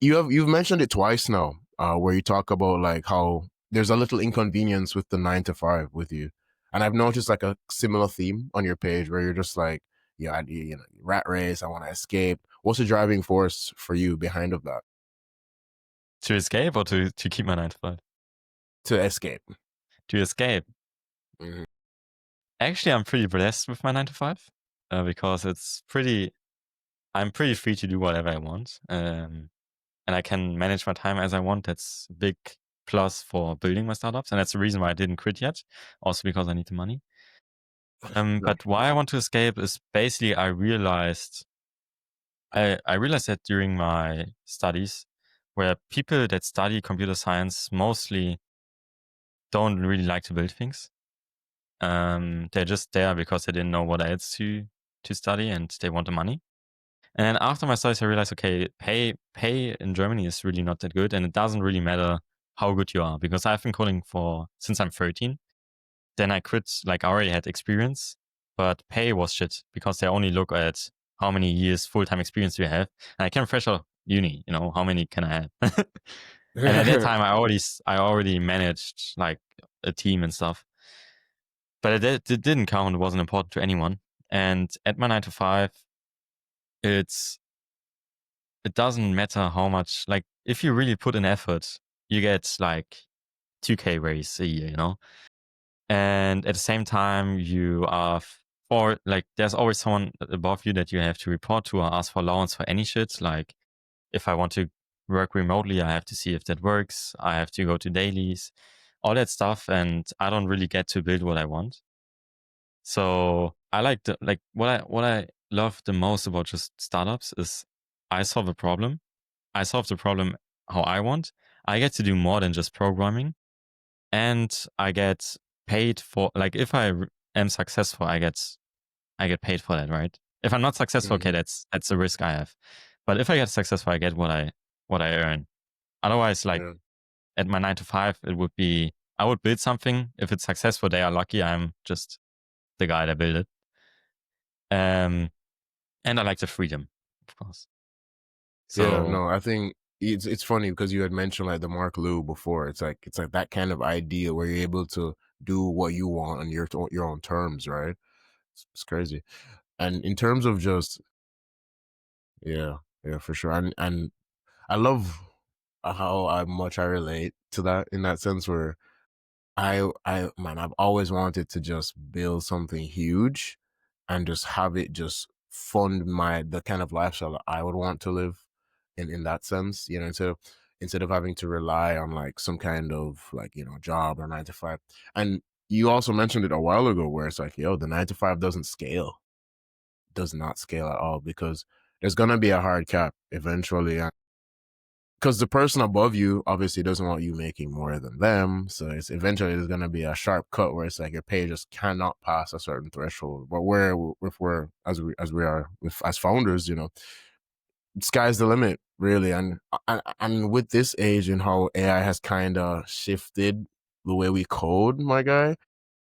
you've mentioned it twice now, where you talk about like how there's a little inconvenience with the 9 to 5 with you, and I've noticed like a similar theme on your page where you're just like, yeah, you know, rat race, I want to escape. What's the driving force for you behind of that? To escape or to keep my 9 to 5? To escape. To escape. Mm-hmm. Actually, I'm pretty blessed with my 9 to 5 because I'm pretty free to do whatever I want. And I can manage my time as I want. That's a big plus for building my startups. And that's the reason why I didn't quit yet. Also because I need the money. Sure. But why I want to escape is basically I realized that during my studies, where people that study computer science mostly don't really like to build things. They're just there because they didn't know what else to study and they want the money. And then after my studies, I realized, okay, pay in Germany is really not that good, and it doesn't really matter how good you are because I've been coding since I'm 13. Then I quit, like I already had experience, but pay was shit because they only look at how many years full-time experience you have. And I came fresh out of uni, how many can I have? And at that time, I already managed like a team and stuff, but it didn't count. It wasn't important to anyone. And at my 9 to 5, it doesn't matter how much, like if you really put in effort, you get like 2K raise a year. And at the same time, you are for like, there's always someone above you that you have to report to or ask for allowance for any shit. Like if I want to work remotely, I have to see if that works. I have to go to dailies, all that stuff. And I don't really get to build what I want. So I what I love the most about just startups is I solve a problem. I solve the problem how I want. I get to do more than just programming, and I get paid for, like, if I am successful, I get paid for that, right? If I'm not successful, okay, Mhm. that's a risk I have. But if I get successful, I get what I earn. Otherwise, like Yeah. at my 9 to 5, it would be I would build something. If it's successful, they are lucky. I'm just the guy that built it. Um, and I like the freedom, of course. Yeah, So no, I think it's funny because you had mentioned like the Mark Lou before. It's like that kind of idea where you're able to do what you want on your own terms, right? It's crazy. And in terms of just yeah, yeah, for sure. And I love how much I relate to that in that sense where man, I've always wanted to just build something huge and just have it just fund the kind of lifestyle that I would want to live in that sense, instead of having to rely on like some kind of like, job or 9 to 5. And you also mentioned it a while ago where it's like, yo, the 9 to 5 doesn't scale, does not scale at all because there's gonna be a hard cap eventually, because the person above you obviously doesn't want you making more than them. So it's eventually there's going to be a sharp cut where it's like your pay just cannot pass a certain threshold. But if we're as we are as founders, sky's the limit really. And with this age and how AI has kind of shifted the way we code, my guy,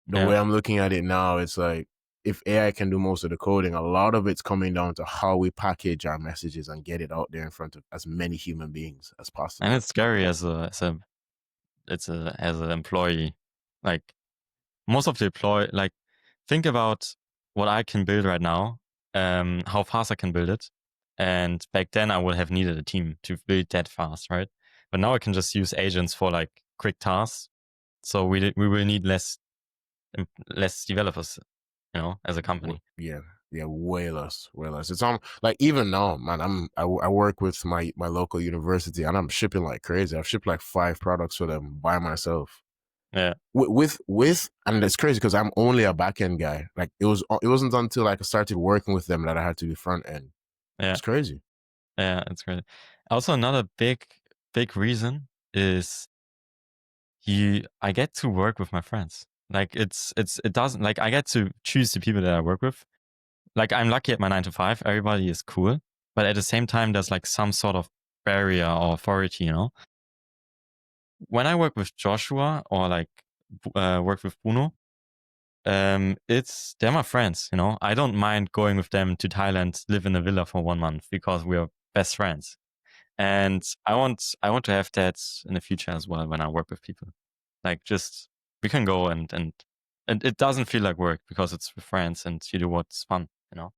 the yeah, way I'm looking at it now, it's like if AI can do most of the coding, a lot of it's coming down to how we package our messages and get it out there in front of as many human beings as and possible. it's scary as an employee. Like most of the like think about what I can build right now, how fast I can build it. And back then I would have needed a team to build that fast, right? But now I can just use agents for like quick tasks. So we will need less developers, as a company. Yeah, yeah, way less, way less. It's like even now, man. I work with my local university, and I'm shipping like crazy. I've shipped like 5 products for them by myself. Yeah, And it's crazy because I'm only a back end guy. Like it wasn't until like I started working with them that I had to be front end. yeah, It's crazy. yeah. It's great. Also, another big reason is I get to work with my friends. Like it doesn't, like, I get to choose the people that I work with. Like I'm lucky at my 9 to 5, everybody is cool, but at the same time, there's like some sort of barrier or authority. When I work with Joshua or like work with Bruno, they're my friends. I don't mind going with them to Thailand, live in a villa for 1 month because we are best friends. And I want to have that in the future as well when I work with people. Like, just we can go and it doesn't feel like work because it's with friends and you do what's fun.